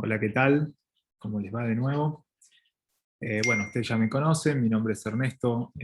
Hola, ¿qué tal? ¿Cómo les va de nuevo? Bueno, ustedes ya me conocen, mi nombre es Ernesto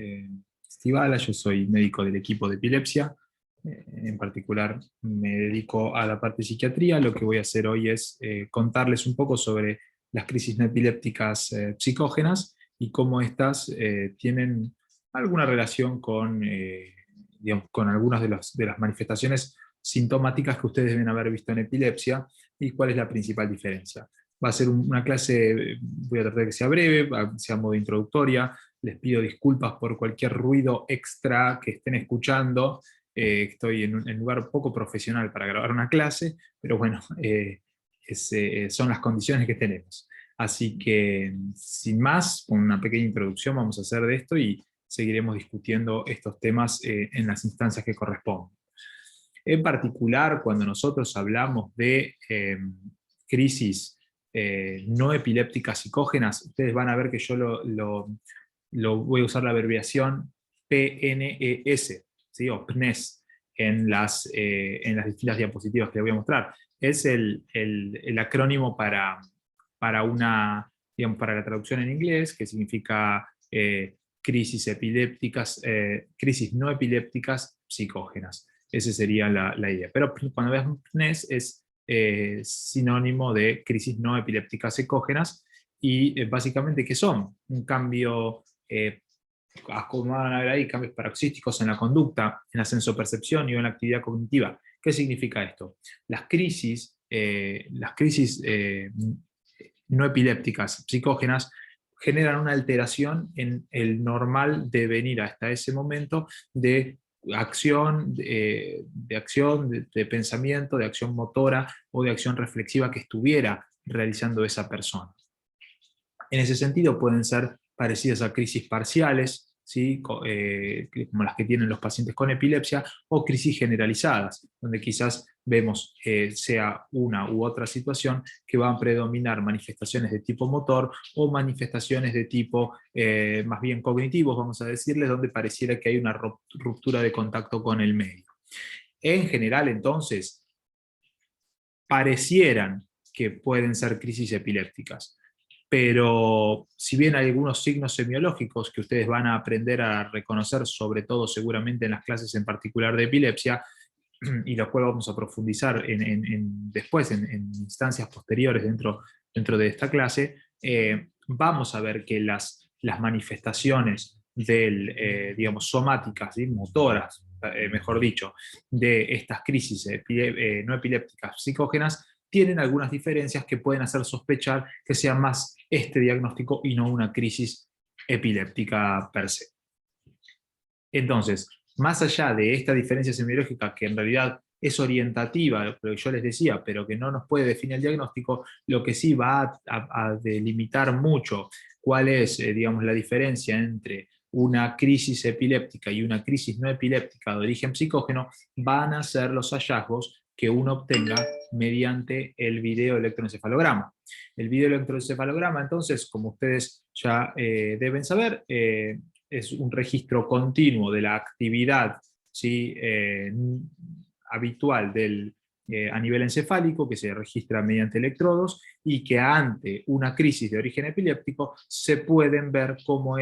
Estivala, yo soy médico del equipo de epilepsia. En particular me dedico a la parte de psiquiatría. Lo que voy a hacer hoy es contarles un poco sobre las crisis no epilépticas psicógenas y cómo estas tienen alguna relación con, digamos, con algunas de las manifestaciones sintomáticas que ustedes deben haber visto en epilepsia y cuál es la principal diferencia. Va a ser una clase, voy a tratar de que sea breve, sea modo introductoria. Les pido disculpas por cualquier ruido extra que estén escuchando. Estoy en un lugar poco profesional para grabar una clase, pero bueno, son las condiciones que tenemos. Así que, sin más, con una pequeña introducción vamos a hacer de esto y seguiremos discutiendo estos temas en las instancias que corresponden. En particular, cuando nosotros hablamos de crisis no epilépticas psicógenas, ustedes van a ver que yo lo voy a usar la abreviación PNES, ¿sí? O PNES, en las distintas diapositivas que les voy a mostrar. Es el acrónimo digamos, para la traducción en inglés, que significa crisis epilépticas, crisis no epilépticas psicógenas. Esa sería la idea. Pero cuando ves PNES es sinónimo de crisis no epilépticas psicógenas y básicamente ¿qué son? Un cambio, como van a ver ahí, cambios paroxísticos en la conducta, en la sensopercepción y en la actividad cognitiva. ¿Qué significa esto? Las crisis no epilépticas psicógenas generan una alteración en el normal devenir hasta ese momento de acción, de pensamiento, de acción motora o de acción reflexiva que estuviera realizando esa persona. En ese sentido pueden ser parecidas a crisis parciales, ¿sí? Como las que tienen los pacientes con epilepsia, o crisis generalizadas, donde quizás vemos sea una u otra situación que van a predominar manifestaciones de tipo motor o manifestaciones de tipo más bien cognitivos, vamos a decirles, donde pareciera que hay una ruptura de contacto con el medio. En general, entonces, parecieran que pueden ser crisis epilépticas, pero si bien hay algunos signos semiológicos que ustedes van a aprender a reconocer, sobre todo seguramente en las clases en particular de epilepsia, y los cuales vamos a profundizar después en instancias posteriores dentro de esta clase, vamos a ver que las manifestaciones digamos, somáticas, ¿sí? Motoras, mejor dicho, de estas crisis no epilépticas psicógenas, tienen algunas diferencias que pueden hacer sospechar que sea más este diagnóstico y no una crisis epiléptica per se. Entonces, más allá de esta diferencia semiológica que en realidad es orientativa, lo que yo les decía, pero que no nos puede definir el diagnóstico, lo que sí va a delimitar mucho cuál es, digamos, la diferencia entre una crisis epiléptica y una crisis no epiléptica de origen psicógeno, van a ser los hallazgos que uno obtenga mediante el video electroencefalograma. El video electroencefalograma, entonces, como ustedes ya deben saber, es un registro continuo de la actividad, ¿sí? Habitual a nivel encefálico, que se registra mediante electrodos, y que ante una crisis de origen epiléptico se pueden ver cómo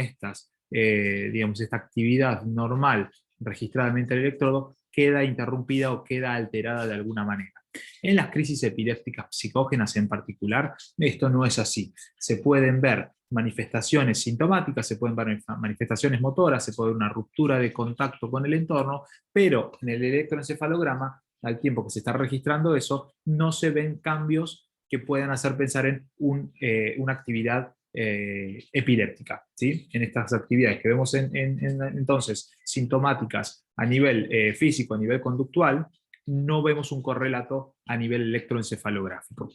digamos, esta actividad normal registrada mediante el electrodo queda interrumpida o queda alterada de alguna manera. En las crisis epilépticas psicógenas en particular, esto no es así. Se pueden ver manifestaciones sintomáticas, se pueden ver manifestaciones motoras, se puede ver una ruptura de contacto con el entorno, pero en el electroencefalograma, al tiempo que se está registrando eso, no se ven cambios que puedan hacer pensar en una actividad epiléptica, ¿sí? En estas actividades que vemos entonces sintomáticas a nivel físico, a nivel conductual, no vemos un correlato a nivel electroencefalográfico.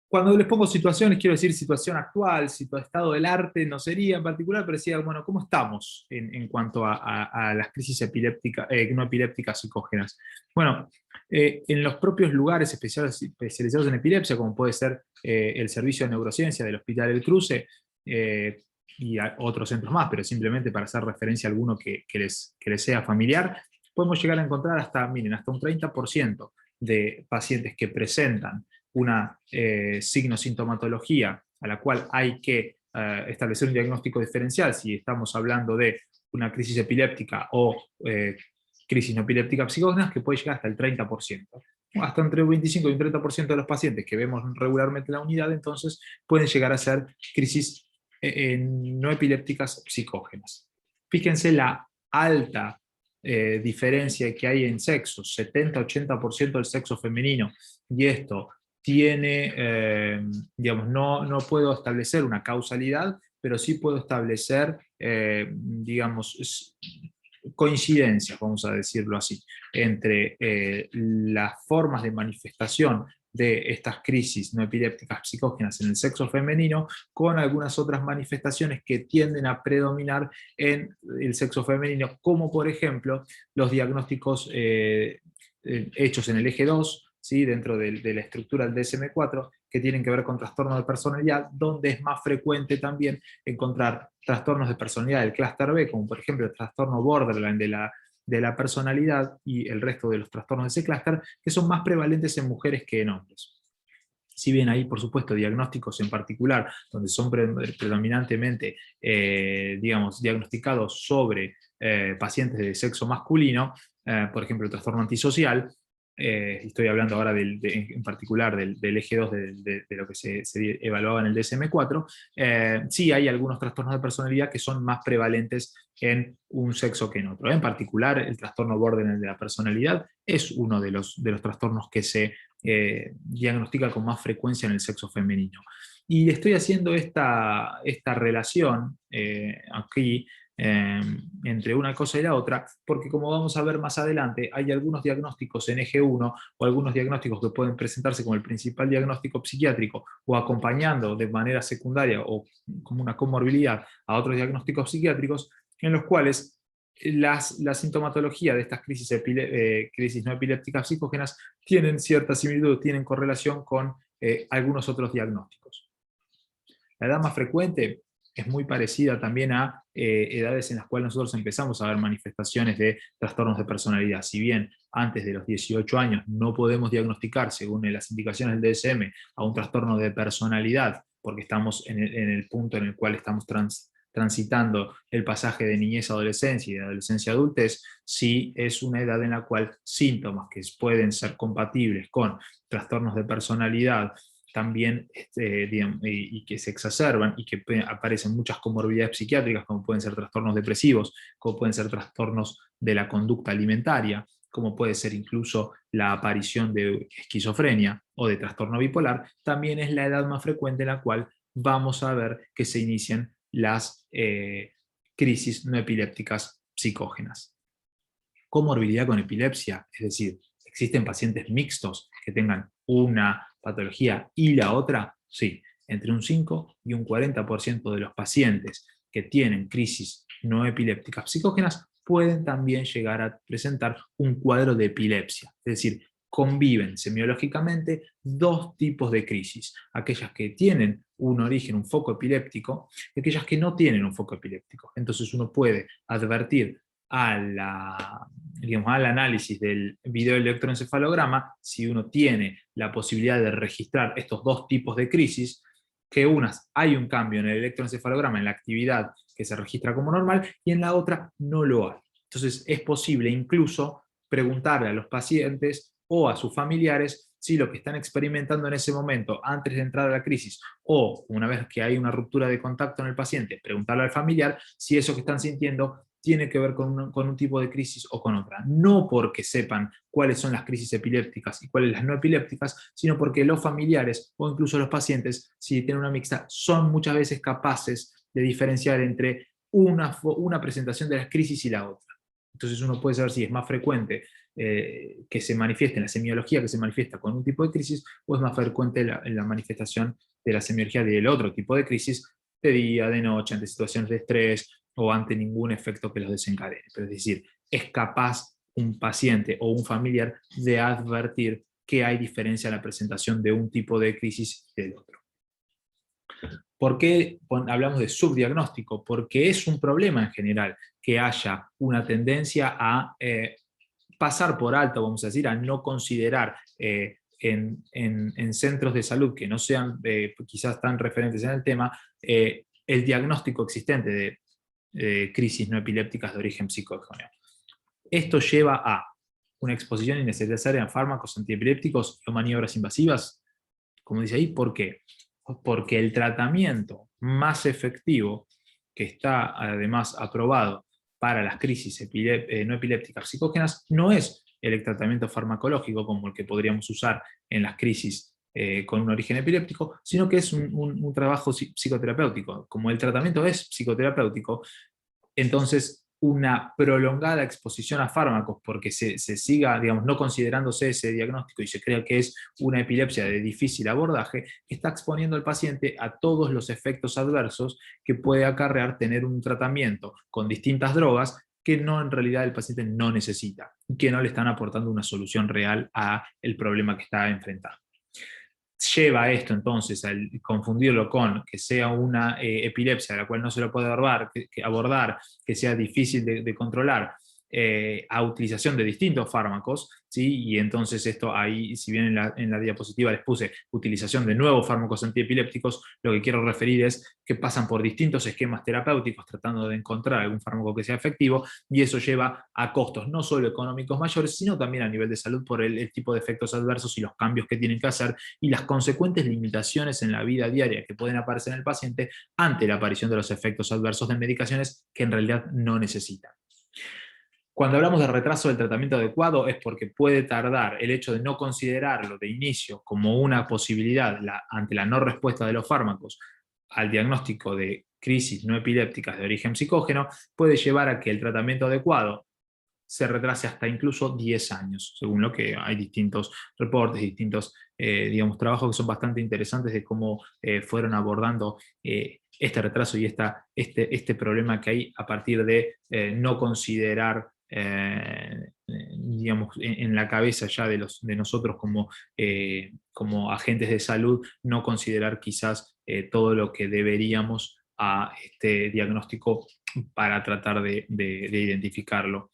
Cuando les pongo situaciones, quiero decir situación actual, estado del arte, no sería en particular, pero decía, bueno, ¿cómo estamos en cuanto a las crisis epilépticas, no epilépticas psicógenas? Bueno, en los propios lugares especializados en epilepsia, como puede ser el Servicio de Neurociencia del Hospital El Cruce, y otros centros más, pero simplemente para hacer referencia a alguno que les sea familiar, podemos llegar a encontrar hasta un 30% de pacientes que presentan una signo-sintomatología a la cual hay que establecer un diagnóstico diferencial, si estamos hablando de una crisis epiléptica o crisis no epiléptica psicógenas, que puede llegar hasta el 30%. Hasta entre un 25 y un 30% de los pacientes que vemos regularmente en la unidad, entonces pueden llegar a ser crisis no epilépticas psicógenas. Fíjense la alta diferencia que hay en sexos, 70-80% del sexo femenino, y esto tiene, digamos, no puedo establecer una causalidad, pero sí puedo establecer, digamos, coincidencias, vamos a decirlo así, entre las formas de manifestación de estas crisis no epilépticas psicógenas en el sexo femenino con algunas otras manifestaciones que tienden a predominar en el sexo femenino, como por ejemplo los diagnósticos hechos en el eje 2, ¿sí? Dentro de la estructura del DSM-4, que tienen que ver con trastornos de personalidad, donde es más frecuente también encontrar trastornos de personalidad del clúster B, como por ejemplo el trastorno borderline de la personalidad y el resto de los trastornos de ese clúster, que son más prevalentes en mujeres que en hombres. Si bien hay, por supuesto, diagnósticos en particular, donde son predominantemente, digamos, diagnosticados sobre pacientes de sexo masculino, por ejemplo, el trastorno antisocial, estoy hablando ahora en particular del eje 2 de lo que se evaluaba en el DSM-4, sí hay algunos trastornos de personalidad que son más prevalentes en un sexo que en otro. En particular, el trastorno borderline de la personalidad es uno de los trastornos que se diagnostica con más frecuencia en el sexo femenino. Y estoy haciendo esta relación aquí entre una cosa y la otra, porque como vamos a ver más adelante, hay algunos diagnósticos en eje 1 o algunos diagnósticos que pueden presentarse como el principal diagnóstico psiquiátrico o acompañando de manera secundaria o como una comorbilidad a otros diagnósticos psiquiátricos, en los cuales la sintomatología de estas crisis no epilépticas psicógenas tienen cierta similitud, tienen correlación con algunos otros diagnósticos. La edad más frecuente es muy parecida también a edades en las cuales nosotros empezamos a ver manifestaciones de trastornos de personalidad. Si bien antes de los 18 años no podemos diagnosticar, según las indicaciones del DSM, a un trastorno de personalidad, porque estamos en el punto en el cual estamos transitando el pasaje de niñez a adolescencia y de adolescencia a adultez, sí es una edad en la cual síntomas que pueden ser compatibles con trastornos de personalidad también digamos, y que se exacerban y que aparecen muchas comorbilidades psiquiátricas, como pueden ser trastornos depresivos, como pueden ser trastornos de la conducta alimentaria, como puede ser incluso la aparición de esquizofrenia o de trastorno bipolar, también es la edad más frecuente en la cual vamos a ver que se inician las crisis no epilépticas psicógenas. Comorbilidad con epilepsia, es decir, ¿existen pacientes mixtos que tengan una patología y la otra? Sí, entre un 5 y un 40% de los pacientes que tienen crisis no epilépticas psicógenas pueden también llegar a presentar un cuadro de epilepsia, es decir, conviven semiológicamente dos tipos de crisis, aquellas que tienen un origen, un foco epiléptico, y aquellas que no tienen un foco epiléptico. Entonces uno puede advertir digamos, al análisis del videoelectroencefalograma, si uno tiene la posibilidad de registrar estos dos tipos de crisis, que unas hay un cambio en el electroencefalograma, en la actividad que se registra como normal, y en la otra no lo hay. Entonces es posible incluso preguntarle a los pacientes o a sus familiares si lo que están experimentando en ese momento, antes de entrar a la crisis, o una vez que hay una ruptura de contacto en el paciente, preguntarle al familiar si eso que están sintiendo tiene que ver con un tipo de crisis o con otra. No porque sepan cuáles son las crisis epilépticas y cuáles las no epilépticas, sino porque los familiares o incluso los pacientes, si tienen una mixta, son muchas veces capaces de diferenciar entre una presentación de las crisis y la otra. Entonces uno puede saber si es más frecuente que se manifieste en la semiología, que se manifiesta con un tipo de crisis, o es más frecuente en la manifestación de la semiología del otro tipo de crisis, de día, de noche, ante situaciones de estrés, o ante ningún efecto que los desencadene. Pero es decir, es capaz un paciente o un familiar de advertir que hay diferencia en la presentación de un tipo de crisis y del otro. ¿Por qué hablamos de subdiagnóstico? Porque es un problema en general que haya una tendencia a pasar por alto, vamos a decir, a no considerar en centros de salud que no sean quizás tan referentes en el tema, el diagnóstico existente de crisis no epilépticas de origen psicógeno. Esto lleva a una exposición innecesaria a fármacos antiepilépticos o maniobras invasivas, como dice ahí. ¿Por qué? Porque el tratamiento más efectivo, que está además aprobado para las crisis no epilépticas psicógenas, no es el tratamiento farmacológico como el que podríamos usar en las crisis con un origen epiléptico, sino que es un trabajo psicoterapéutico. Como el tratamiento es psicoterapéutico, entonces una prolongada exposición a fármacos porque se siga, digamos, no considerándose ese diagnóstico y se crea que es una epilepsia de difícil abordaje, está exponiendo al paciente a todos los efectos adversos que puede acarrear tener un tratamiento con distintas drogas que no, en realidad el paciente no necesita y que no le están aportando una solución real a el problema que está enfrentando. Lleva esto entonces al confundirlo con que sea una epilepsia de la cual no se lo puede abordar, que sea difícil de controlar, a utilización de distintos fármacos, ¿sí? Y entonces esto ahí, si bien en la diapositiva les puse utilización de nuevos fármacos antiepilépticos, lo que quiero referir es que pasan por distintos esquemas terapéuticos tratando de encontrar algún fármaco que sea efectivo, y eso lleva a costos no solo económicos mayores, sino también a nivel de salud por el tipo de efectos adversos y los cambios que tienen que hacer y las consecuentes limitaciones en la vida diaria que pueden aparecer en el paciente ante la aparición de los efectos adversos de medicaciones que en realidad no necesitan. Cuando hablamos de retraso del tratamiento adecuado es porque puede tardar el hecho de no considerarlo de inicio como una posibilidad ante la no respuesta de los fármacos al diagnóstico de crisis no epilépticas de origen psicógeno, puede llevar a que el tratamiento adecuado se retrase hasta incluso 10 años, según lo que hay distintos reportes, distintos digamos, trabajos que son bastante interesantes de cómo fueron abordando este retraso y este problema que hay a partir de no considerar digamos, en la cabeza ya de nosotros como agentes de salud, no considerar quizás todo lo que deberíamos a este diagnóstico para tratar de identificarlo.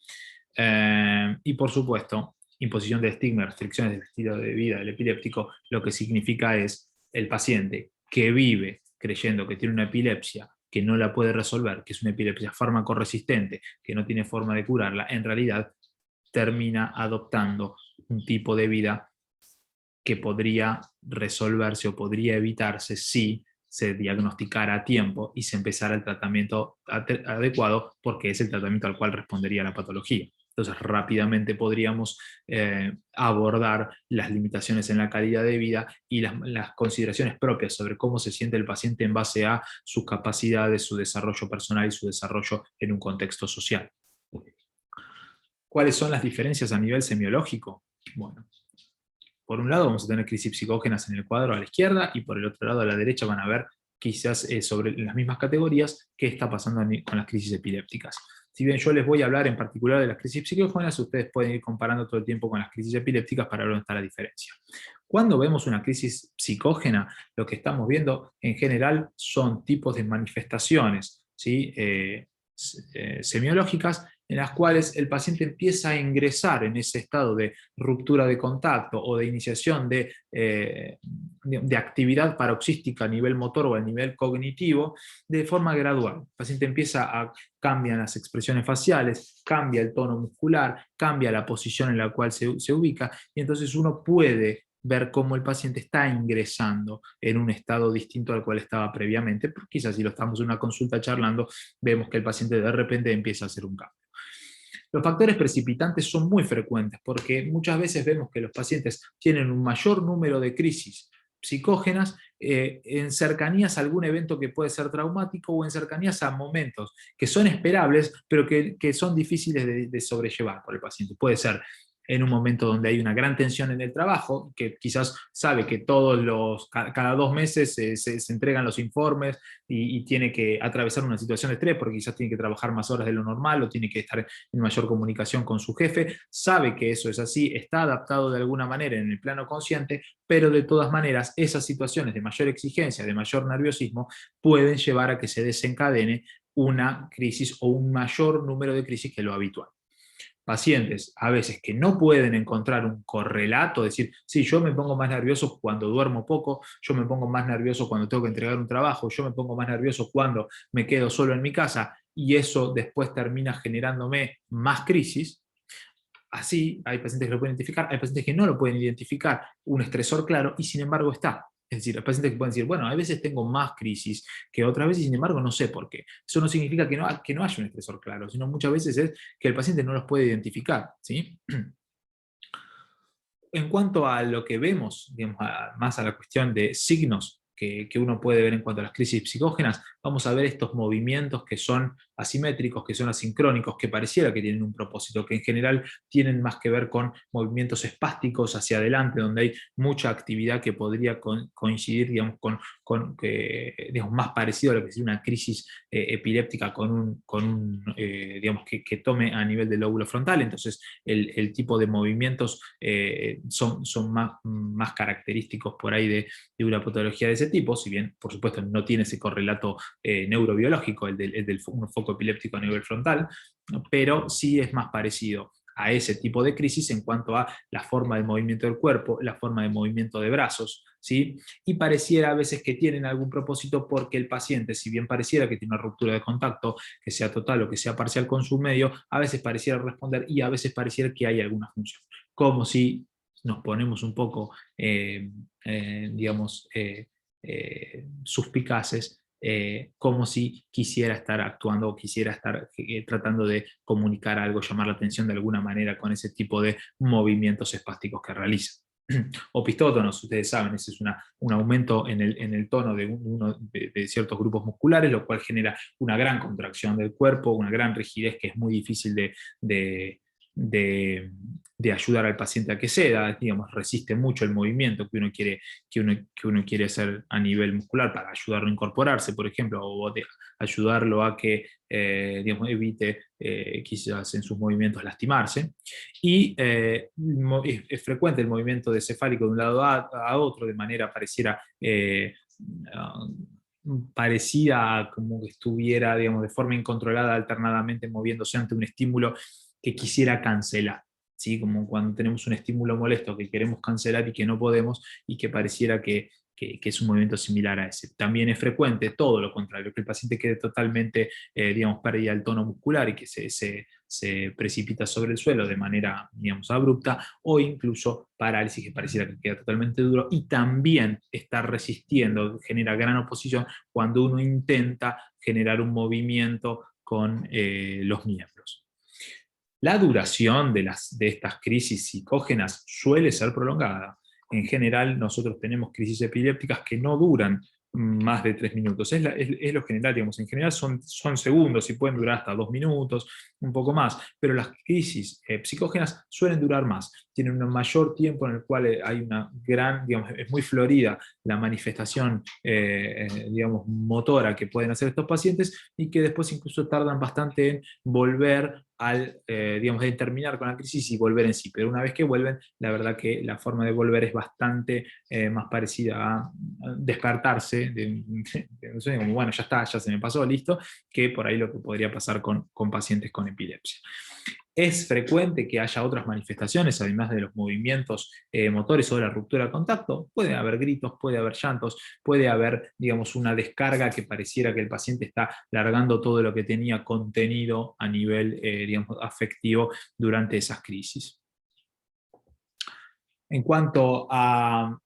Y por supuesto, imposición de estigma, restricciones del estilo de vida del epiléptico, lo que significa es el paciente que vive creyendo que tiene una epilepsia, que no la puede resolver, que es una epilepsia fármaco-resistente, que no tiene forma de curarla, en realidad termina adoptando un tipo de vida que podría resolverse o podría evitarse si se diagnosticara a tiempo y se empezara el tratamiento adecuado, porque es el tratamiento al cual respondería la patología. Entonces rápidamente podríamos abordar las limitaciones en la calidad de vida y las consideraciones propias sobre cómo se siente el paciente en base a sus capacidades, su desarrollo personal y su desarrollo en un contexto social. ¿Cuáles son las diferencias a nivel semiológico? Bueno, por un lado vamos a tener crisis psicógenas en el cuadro a la izquierda y por el otro lado a la derecha van a ver quizás sobre las mismas categorías qué está pasando con las crisis epilépticas. Si bien yo les voy a hablar en particular de las crisis psicógenas, ustedes pueden ir comparando todo el tiempo con las crisis epilépticas para ver dónde está la diferencia. Cuando vemos una crisis psicógena, lo que estamos viendo en general son tipos de manifestaciones, ¿sí? Semiológicas en las cuales el paciente empieza a ingresar en ese estado de ruptura de contacto o de iniciación de actividad paroxística a nivel motor o a nivel cognitivo de forma gradual. El paciente cambian las expresiones faciales, cambia el tono muscular, cambia la posición en la cual se ubica, y entonces uno puede ver cómo el paciente está ingresando en un estado distinto al cual estaba previamente, porque quizás si lo estamos en una consulta charlando, vemos que el paciente de repente empieza a hacer un cambio. Los factores precipitantes son muy frecuentes porque muchas veces vemos que los pacientes tienen un mayor número de crisis psicógenas en cercanías a algún evento que puede ser traumático o en cercanías a momentos que son esperables, pero que son difíciles de sobrellevar por el paciente. Puede ser en un momento donde hay una gran tensión en el trabajo, que quizás sabe que cada 2 meses se entregan los informes y tiene que atravesar una situación de estrés porque quizás tiene que trabajar más horas de lo normal o tiene que estar en mayor comunicación con su jefe, sabe que eso es así, está adaptado de alguna manera en el plano consciente, pero de todas maneras esas situaciones de mayor exigencia, de mayor nerviosismo, pueden llevar a que se desencadene una crisis o un mayor número de crisis que lo habitual. pacientes a veces que no pueden encontrar un correlato, decir, sí, yo me pongo más nervioso cuando duermo poco, yo me pongo más nervioso cuando tengo que entregar un trabajo, yo me pongo más nervioso cuando me quedo solo en mi casa, y eso después termina generándome más crisis. Así, hay pacientes que lo pueden identificar, hay pacientes que no lo pueden identificar, un estresor claro, y sin embargo está. Es decir, hay pacientes que pueden decir, bueno, a veces tengo más crisis que otras veces, y sin embargo no sé por qué. Eso no significa que no haya un estresor claro, sino muchas veces es que el paciente no los puede identificar, ¿sí? En cuanto a lo que vemos, digamos, más a la cuestión de signos que uno puede ver en cuanto a las crisis psicógenas, vamos a ver estos movimientos que son asimétricos, que son asincrónicos, que pareciera que tienen un propósito, que en general tienen más que ver con movimientos espásticos hacia adelante, donde hay mucha actividad que podría coincidir, digamos, digamos, más parecido a lo que sería una crisis epiléptica digamos, que tome a nivel del lóbulo frontal. Entonces el tipo de movimientos son más característicos por ahí de una patología de ese tipo, si bien por supuesto no tiene ese correlato neurobiológico, el del un foco epiléptico a nivel frontal, ¿no? Pero sí es más parecido a ese tipo de crisis en cuanto a la forma de movimiento del cuerpo, la forma de movimiento de brazos, ¿sí? Y pareciera a veces que tienen algún propósito, porque el paciente, si bien pareciera que tiene una ruptura de contacto, que sea total o que sea parcial con su medio, a veces pareciera responder y a veces pareciera que hay alguna función. Como si nos ponemos un poco, digamos, suspicaces, como si quisiera estar actuando o quisiera estar tratando de comunicar algo, llamar la atención de alguna manera con ese tipo de movimientos espásticos que realiza. Opistótonos, ustedes saben, ese es un aumento en el tono de ciertos grupos musculares, lo cual genera una gran contracción del cuerpo, una gran rigidez que es muy difícil de, de ayudar al paciente a que ceda, digamos, resiste mucho el movimiento que uno quiere hacer a nivel muscular para ayudarlo a incorporarse, por ejemplo, o ayudarlo a que digamos, evite quizás en sus movimientos lastimarse. Y es frecuente el movimiento de cefálico de un lado a otro, de manera parecida a como que estuviera, digamos, de forma incontrolada, alternadamente moviéndose ante un estímulo que quisiera cancelar. ¿Sí? Como cuando tenemos un estímulo molesto que queremos cancelar y que no podemos, y que pareciera que es un movimiento similar a ese. También es frecuente todo lo contrario, que el paciente quede totalmente, digamos, pérdida del tono muscular y que se precipita sobre el suelo de manera, digamos, abrupta, o incluso parálisis, que pareciera que queda totalmente duro, y también está resistiendo, genera gran oposición cuando uno intenta generar un movimiento con los miembros. La duración de estas crisis psicógenas suele ser prolongada. En general, nosotros tenemos crisis epilépticas que no duran más de 3 minutos. Es lo general, digamos. En general son segundos y pueden durar hasta 2 minutos, un poco más, pero las crisis psicógenas suelen durar más. Tienen un mayor tiempo en el cual hay una gran, digamos, es muy florida la manifestación, digamos, motora que pueden hacer estos pacientes, y que después incluso tardan bastante en volver digamos, de terminar con la crisis y volver en sí. Pero una vez que vuelven, la verdad que la forma de volver es bastante más parecida a despertarse de un sueño, como bueno, ya está, ya se me pasó, listo, que por ahí lo que podría pasar con pacientes con epilepsia. Es frecuente que haya otras manifestaciones, además de los movimientos motores o de la ruptura de contacto. Puede haber gritos, puede haber llantos, puede haber, digamos, una descarga que pareciera que el paciente está largando todo lo que tenía contenido a nivel, digamos, afectivo durante esas crisis. En cuanto a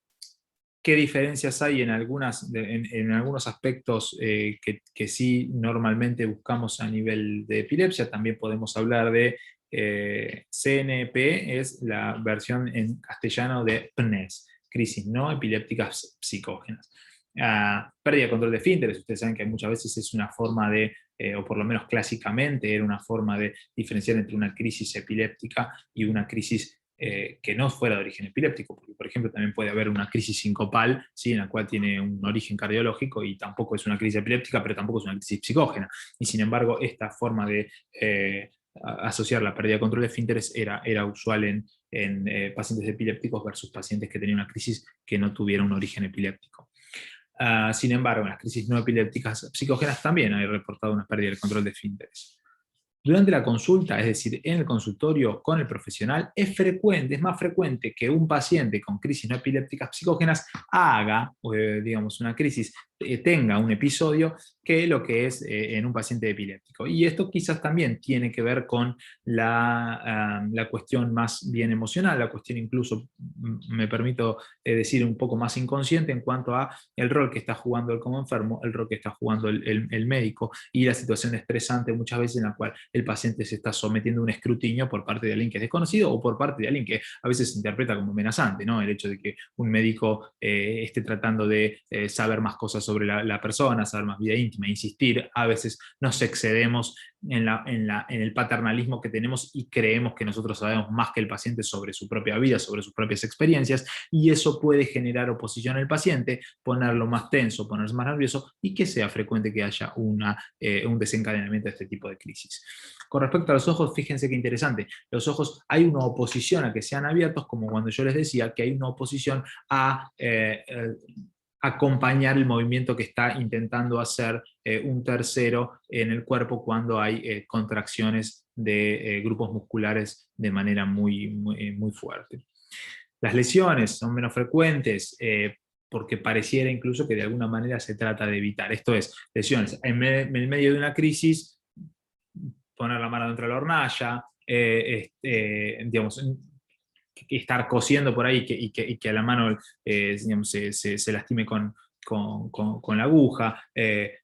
qué diferencias hay en algunos aspectos que sí normalmente buscamos a nivel de epilepsia, también podemos hablar de CNP, es la versión en castellano de PNES, crisis no epilépticas psicógenas. Pérdida de control de esfínteres, ustedes saben que muchas veces es una forma de, o por lo menos clásicamente era una forma de diferenciar entre una crisis epiléptica y una crisis que no fuera de origen epiléptico, porque por ejemplo también puede haber una crisis sincopal, ¿sí? En la cual tiene un origen cardiológico y tampoco es una crisis epiléptica, pero tampoco es una crisis psicógena. Y sin embargo, esta forma de asociar la pérdida de control de esfínteres era usual en pacientes epilépticos versus pacientes que tenían una crisis que no tuviera un origen epiléptico. Sin embargo, en las crisis no epilépticas psicógenas también hay reportado una pérdida del control de esfínteres. Durante la consulta, es decir, en el consultorio con el profesional, es más frecuente que un paciente con crisis no epilépticas psicógenas haga, digamos, una crisis, tenga un episodio que lo que es en un paciente epiléptico. Y esto quizás también tiene que ver con la cuestión más bien emocional, la cuestión incluso, me permito decir, un poco más inconsciente en cuanto a el rol que está jugando él como enfermo, el rol que está jugando el médico y la situación estresante muchas veces en la cual el paciente se está sometiendo a un escrutinio por parte de alguien que es desconocido o por parte de alguien que a veces se interpreta como amenazante, ¿no? El hecho de que un médico esté tratando de saber más cosas sobre la persona, saber más vida íntima, insistir, a veces nos excedemos en el paternalismo que tenemos y creemos que nosotros sabemos más que el paciente sobre su propia vida, sobre sus propias experiencias, y eso puede generar oposición al paciente, ponerlo más tenso, ponerse más nervioso y que sea frecuente que haya un desencadenamiento de este tipo de crisis. Con respecto a los ojos, fíjense qué interesante, los ojos hay una oposición a que sean abiertos, como cuando yo les decía que hay una oposición a acompañar el movimiento que está intentando hacer un tercero en el cuerpo cuando hay contracciones de grupos musculares de manera muy fuerte. Las lesiones son menos frecuentes porque pareciera incluso que de alguna manera se trata de evitar. Esto es, lesiones en el medio de una crisis, poner la mano dentro de la hornalla, digamos, estar cosiendo por ahí y que a la mano digamos, se lastime con la aguja,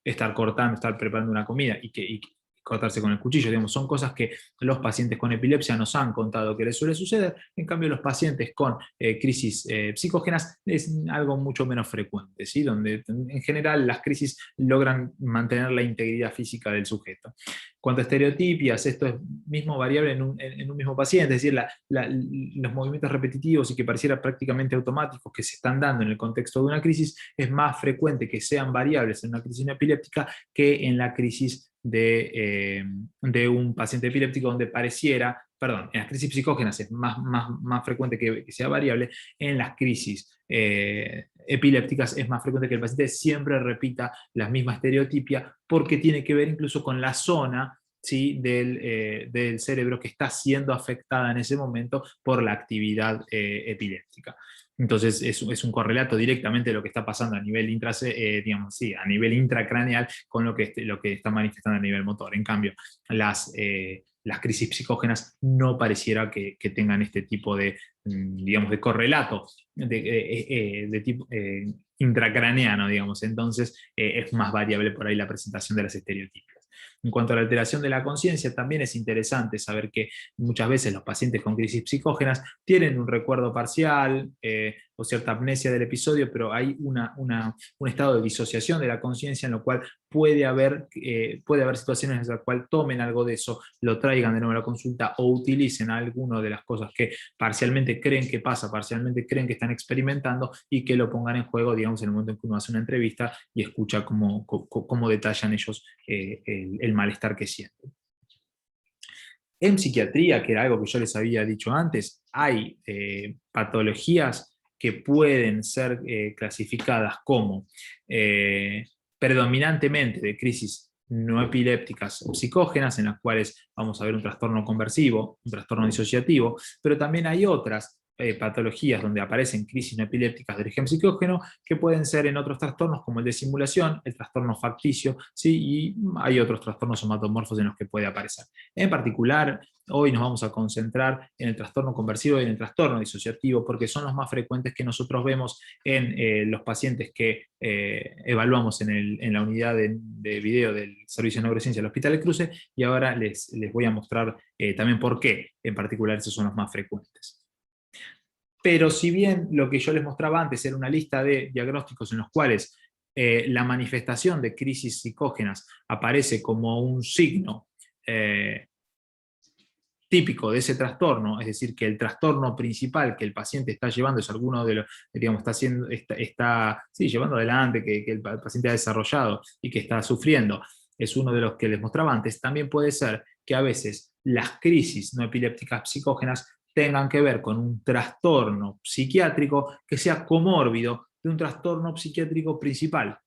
estar cortando, estar preparando una comida y cortarse con el cuchillo, digamos, son cosas que los pacientes con epilepsia nos han contado que les suele suceder. En cambio, los pacientes con crisis psicógenas es algo mucho menos frecuente, ¿sí? Donde en general las crisis logran mantener la integridad física del sujeto. Cuanto a estereotipias, esto es mismo variable en un mismo paciente, es decir, los movimientos repetitivos y que pareciera prácticamente automáticos que se están dando en el contexto de una crisis, es más frecuente que sean variables en una crisis no epiléptica que en la crisis de un paciente epiléptico donde pareciera, perdón, en las crisis psicógenas es más frecuente que sea variable, en las crisis epilépticas es más frecuente que el paciente siempre repita la misma estereotipia porque tiene que ver incluso con la zona, ¿sí? del cerebro que está siendo afectada en ese momento por la actividad epiléptica. Entonces es un correlato directamente de lo que está pasando a nivel, digamos, sí, a nivel intracraneal con lo que está manifestando a nivel motor. En cambio, las crisis psicógenas no pareciera que tengan este tipo de, digamos, de correlato de tipo intracraneano, digamos. Entonces es más variable por ahí la presentación de las estereotipias. En cuanto a la alteración de la conciencia, también es interesante saber que muchas veces los pacientes con crisis psicógenas tienen un recuerdo parcial o cierta amnesia del episodio, pero hay un estado de disociación de la conciencia en lo cual puede haber situaciones en las cuales tomen algo de eso, lo traigan de nuevo a la consulta o utilicen alguna de las cosas que parcialmente creen que pasa, parcialmente creen que están experimentando y que lo pongan en juego, digamos, en el momento en que uno hace una entrevista y escucha cómo detallan ellos el malestar que sienten. En psiquiatría, que era algo que yo les había dicho antes, hay patologías que pueden ser clasificadas como predominantemente de crisis no epilépticas o psicógenas, en las cuales vamos a ver un trastorno conversivo, un trastorno disociativo, pero también hay otras patologías donde aparecen crisis no epilépticas de origen psicógeno, que pueden ser en otros trastornos como el de simulación, el trastorno facticio, ¿sí? Y hay otros trastornos somatomorfos en los que puede aparecer. En particular, hoy nos vamos a concentrar en el trastorno conversivo y en el trastorno disociativo, porque son los más frecuentes que nosotros vemos en los pacientes que evaluamos en la unidad de video del Servicio de Neurociencia del Hospital del Cruce, y ahora les voy a mostrar también por qué en particular esos son los más frecuentes. Pero si bien lo que yo les mostraba antes era una lista de diagnósticos en los cuales la manifestación de crisis psicógenas aparece como un signo típico de ese trastorno, es decir, que el trastorno principal que el paciente está llevando es alguno de los, digamos, está llevando adelante, que el paciente ha desarrollado y que está sufriendo, es uno de los que les mostraba antes, también puede ser que a veces las crisis no epilépticas psicógenas tengan que ver con un trastorno psiquiátrico que sea comórbido de un trastorno psiquiátrico principal.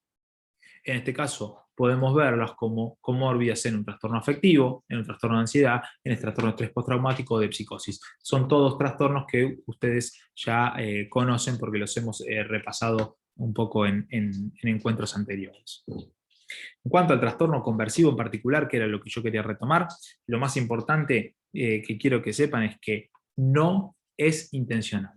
En este caso, podemos verlas como comórbidas en un trastorno afectivo, en un trastorno de ansiedad, en el trastorno de estrés postraumático o de psicosis. Son todos trastornos que ustedes ya conocen porque los hemos repasado un poco en encuentros anteriores. En cuanto al trastorno conversivo en particular, que era lo que yo quería retomar, lo más importante que quiero que sepan es que no es intencional.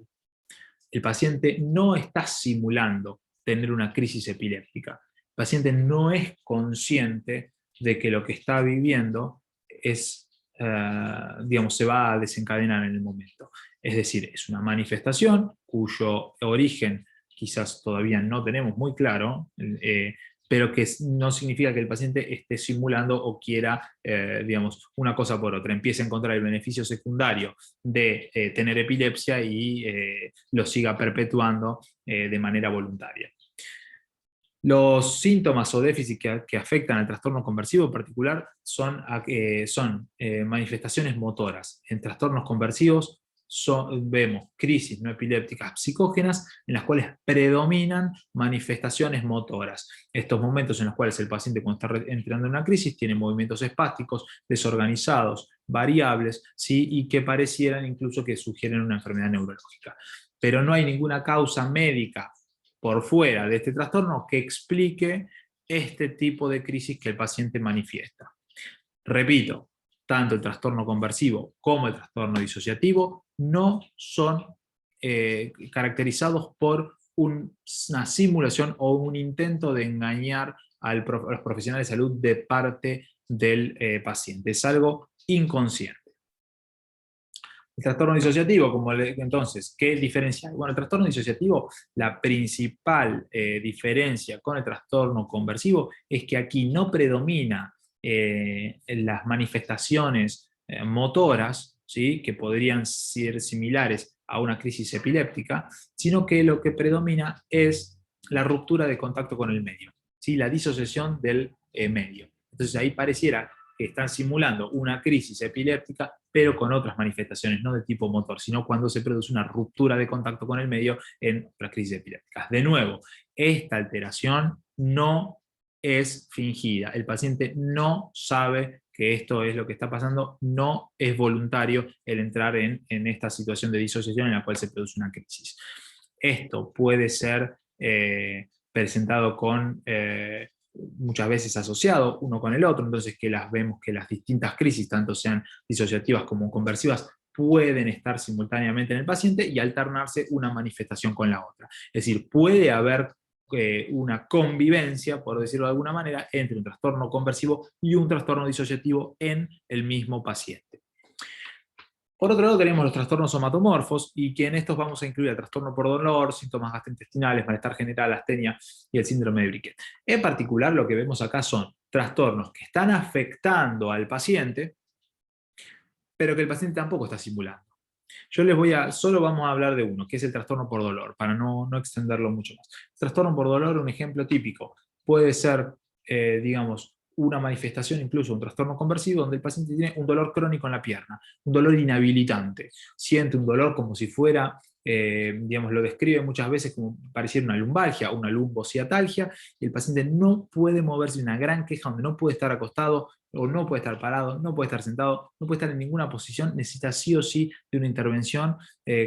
El paciente no está simulando tener una crisis epiléptica. El paciente no es consciente de que lo que está viviendo es, digamos, se va a desencadenar en el momento. Es decir, es una manifestación cuyo origen quizás todavía no tenemos muy claro, pero que no significa que el paciente esté simulando o quiera, digamos, una cosa por otra. Empiece a encontrar el beneficio secundario de tener epilepsia y lo siga perpetuando de manera voluntaria. Los síntomas o déficits que afectan al trastorno conversivo en particular son manifestaciones motoras. En trastornos conversivos vemos crisis no epilépticas psicógenas en las cuales predominan manifestaciones motoras. Estos momentos en los cuales el paciente cuando está entrando en una crisis tiene movimientos espásticos, desorganizados, variables, ¿sí? Y que parecieran incluso que sugieren una enfermedad neurológica. Pero no hay ninguna causa médica por fuera de este trastorno que explique este tipo de crisis que el paciente manifiesta. Repito, tanto el trastorno conversivo como el trastorno disociativo no son caracterizados por una simulación o un intento de engañar a los profesionales de salud de parte del paciente. Es algo inconsciente. El trastorno disociativo, entonces, ¿qué diferencia hay? Bueno, el trastorno disociativo, la principal diferencia con el trastorno conversivo es que aquí no predomina las manifestaciones motoras, ¿sí? Que podrían ser similares a una crisis epiléptica, sino que lo que predomina es la ruptura de contacto con el medio, ¿sí? La disociación del medio. Entonces ahí pareciera que están simulando una crisis epiléptica, pero con otras manifestaciones, no de tipo motor, sino cuando se produce una ruptura de contacto con el medio en otras crisis epilépticas. De nuevo, esta alteración no es fingida. El paciente no sabe que esto es lo que está pasando, no es voluntario el entrar en esta situación de disociación en la cual se produce una crisis. Esto puede ser presentado con muchas veces asociado uno con el otro, entonces vemos que las distintas crisis, tanto sean disociativas como conversivas, pueden estar simultáneamente en el paciente y alternarse una manifestación con la otra. Es decir, puede haber una convivencia, por decirlo de alguna manera, entre un trastorno conversivo y un trastorno disociativo en el mismo paciente. Por otro lado tenemos los trastornos somatomorfos, y que en estos vamos a incluir el trastorno por dolor, síntomas gastrointestinales, malestar general, astenia y el síndrome de Briquet. En particular lo que vemos acá son trastornos que están afectando al paciente, pero que el paciente tampoco está simulando. Solo vamos a hablar de uno, que es el trastorno por dolor, para no extenderlo mucho más. El trastorno por dolor, un ejemplo típico, puede ser, digamos, una manifestación, incluso un trastorno conversivo, donde el paciente tiene un dolor crónico en la pierna, un dolor inhabilitante, siente un dolor como si fuera, digamos, lo describe muchas veces como pareciera una lumbalgia, una lumbociatalgia, y el paciente no puede moverse, una gran queja donde no puede estar acostado, o no puede estar parado, no puede estar sentado, no puede estar en ninguna posición, necesita sí o sí de una intervención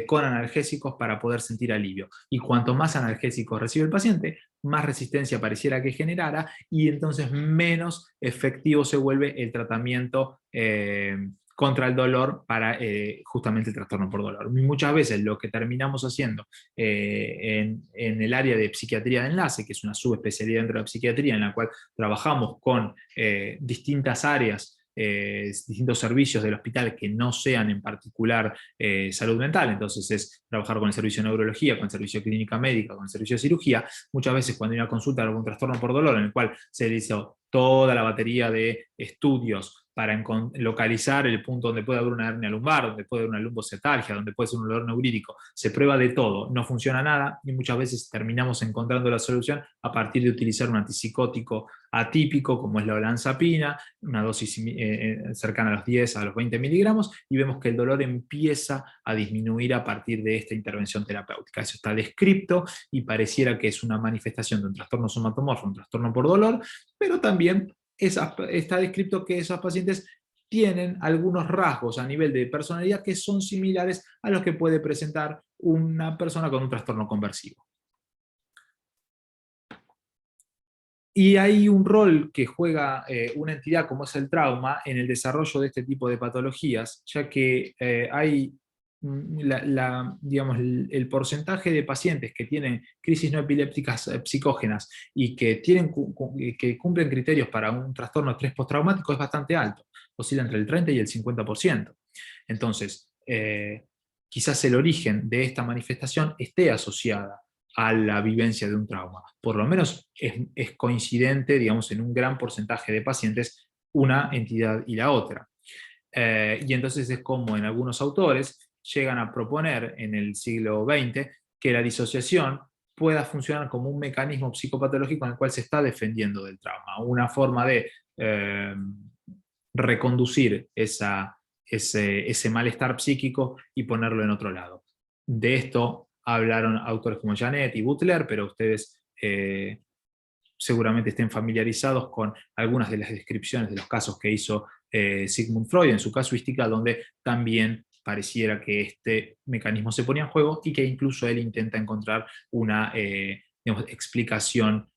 con analgésicos para poder sentir alivio. Y cuanto más analgésicos recibe el paciente, más resistencia pareciera que generara, y entonces menos efectivo se vuelve el tratamiento contra el dolor para justamente el trastorno por dolor. Muchas veces lo que terminamos haciendo en el área de psiquiatría de enlace, que es una subespecialidad dentro de la psiquiatría en la cual trabajamos con distintas áreas, distintos servicios del hospital que no sean en particular salud mental, entonces es trabajar con el servicio de neurología, con el servicio de clínica médica, con el servicio de cirugía. Muchas veces cuando hay una consulta de algún trastorno por dolor en el cual se le hizo toda la batería de estudios localizar el punto donde puede haber una hernia lumbar, donde puede haber una lumbocetalgia, donde puede ser un dolor neurítico. Se prueba de todo, no funciona nada y muchas veces terminamos encontrando la solución a partir de utilizar un antipsicótico atípico como es la olanzapina, una dosis cercana a los 10 a los 20 miligramos, y vemos que el dolor empieza a disminuir a partir de esta intervención terapéutica. Eso está descripto y pareciera que es una manifestación de un trastorno somatomorfo, un trastorno por dolor, pero también está descrito que esas pacientes tienen algunos rasgos a nivel de personalidad que son similares a los que puede presentar una persona con un trastorno conversivo. Y hay un rol que juega una entidad como es el trauma en el desarrollo de este tipo de patologías, ya que hay, digamos, el porcentaje de pacientes que tienen crisis no epilépticas psicógenas y que cumplen criterios para un trastorno de estrés postraumático es bastante alto, oscila entre el 30 y el 50%. Entonces, quizás el origen de esta manifestación esté asociada a la vivencia de un trauma. Por lo menos es coincidente, digamos, en un gran porcentaje de pacientes, una entidad y la otra. Y entonces es como en algunos autores llegan a proponer en el siglo XX que la disociación pueda funcionar como un mecanismo psicopatológico en el cual se está defendiendo del trauma, una forma de reconducir ese malestar psíquico y ponerlo en otro lado. De esto hablaron autores como Janet y Butler, pero ustedes seguramente estén familiarizados con algunas de las descripciones de los casos que hizo Sigmund Freud en su casuística, donde también pareciera que este mecanismo se ponía en juego y que incluso él intenta encontrar una digamos, explicación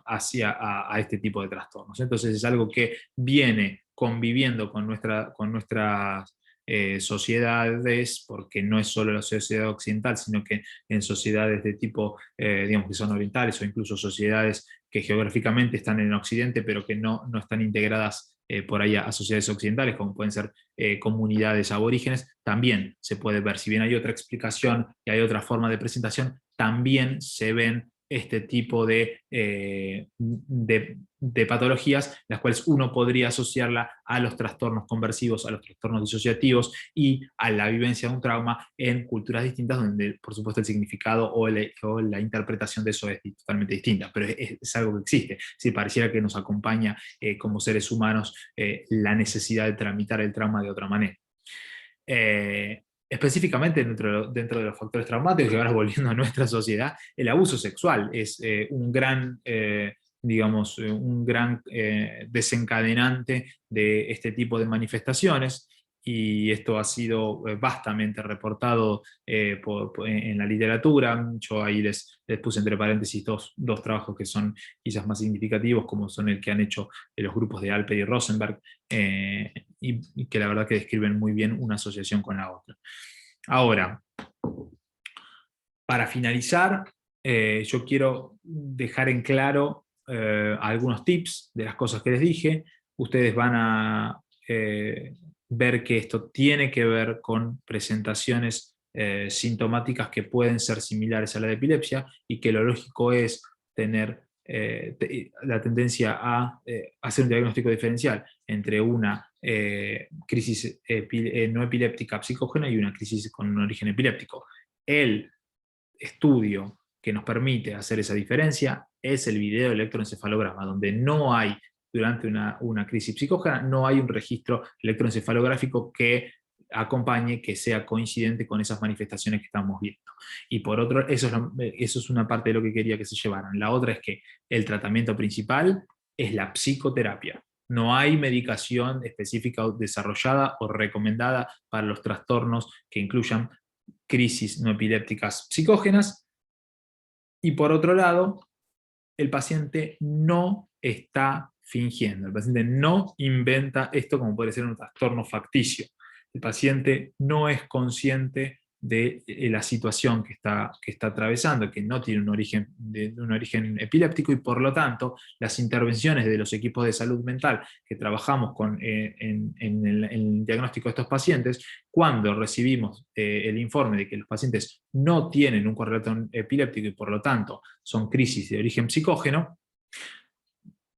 a este tipo de trastornos. Entonces es algo que viene conviviendo con nuestras sociedades, porque no es solo la sociedad occidental, sino que en sociedades de tipo, digamos, que son orientales o incluso sociedades que geográficamente están en Occidente, pero que no están integradas por ahí a sociedades occidentales, como pueden ser comunidades aborígenes, también se puede ver. Si bien hay otra explicación y hay otra forma de presentación, también se ven este tipo de patologías, las cuales uno podría asociarla a los trastornos conversivos, a los trastornos disociativos y a la vivencia de un trauma en culturas distintas, donde por supuesto el significado o la interpretación de eso es totalmente distinta, pero es algo que existe. Si pareciera que nos acompaña como seres humanos la necesidad de tramitar el trauma de otra manera. Específicamente dentro de los factores traumáticos, y ahora volviendo a nuestra sociedad, el abuso sexual es un gran, digamos, un gran desencadenante de este tipo de manifestaciones, y esto ha sido vastamente reportado en la literatura. Yo ahí les puse entre paréntesis dos trabajos que son quizás más significativos, como son el que han hecho los grupos de Alper y Rosenberg, y que la verdad que describen muy bien una asociación con la otra. Ahora, para finalizar, yo quiero dejar en claro algunos tips de las cosas que les dije. Ustedes van a ver que esto tiene que ver con presentaciones sintomáticas que pueden ser similares a la de epilepsia, y que lo lógico es tener la tendencia a hacer un diagnóstico diferencial entre una crisis no epiléptica psicógena y una crisis con un origen epiléptico. El estudio que nos permite hacer esa diferencia es el video electroencefalograma, donde no hay, durante una crisis psicógena, no hay un registro electroencefalográfico que acompañe, que sea coincidente con esas manifestaciones que estamos viendo. Y por otro, eso es una parte de lo que quería que se llevaran. La otra es que el tratamiento principal es la psicoterapia. No hay medicación específica desarrollada o recomendada para los trastornos que incluyan crisis no epilépticas psicógenas. Y por otro lado, el paciente no está fingiendo, el paciente no inventa esto como puede ser un trastorno facticio. El paciente no es consciente de la situación que está atravesando, que no tiene un origen epiléptico, y por lo tanto las intervenciones de los equipos de salud mental que trabajamos en el diagnóstico de estos pacientes, cuando recibimos el informe de que los pacientes no tienen un correlato epiléptico y por lo tanto son crisis de origen psicógeno,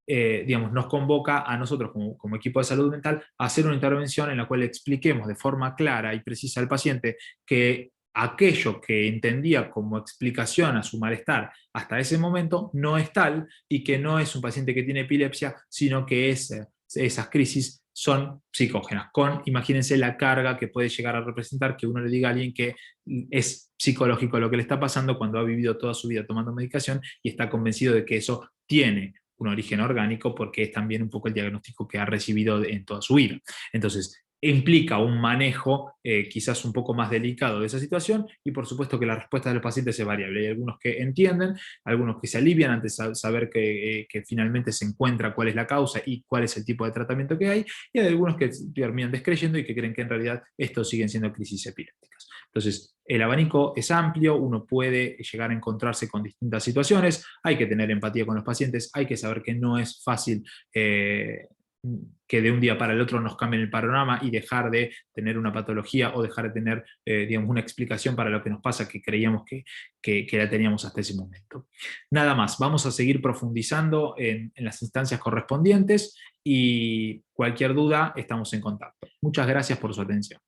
digamos, nos convoca a nosotros como equipo de salud mental a hacer una intervención en la cual expliquemos de forma clara y precisa al paciente que aquello que entendía como explicación a su malestar hasta ese momento no es tal, y que no es un paciente que tiene epilepsia, sino que esas crisis son psicógenas, imagínense la carga que puede llegar a representar que uno le diga a alguien que es psicológico lo que le está pasando cuando ha vivido toda su vida tomando medicación y está convencido de que eso tiene un origen orgánico, porque es también un poco el diagnóstico que ha recibido en toda su vida. Entonces, implica un manejo quizás un poco más delicado de esa situación, y por supuesto que la respuesta de los pacientes es variable. Hay algunos que entienden, algunos que se alivian ante saber que finalmente se encuentra cuál es la causa y cuál es el tipo de tratamiento que hay, y hay algunos que terminan descreyendo y que creen que en realidad estos siguen siendo crisis epilépticas. Entonces, el abanico es amplio, uno puede llegar a encontrarse con distintas situaciones, hay que tener empatía con los pacientes, hay que saber que no es fácil que de un día para el otro nos cambien el panorama y dejar de tener una patología o dejar de tener, digamos, una explicación para lo que nos pasa que creíamos que la teníamos hasta ese momento. Nada más, vamos a seguir profundizando en las instancias correspondientes, y cualquier duda estamos en contacto. Muchas gracias por su atención.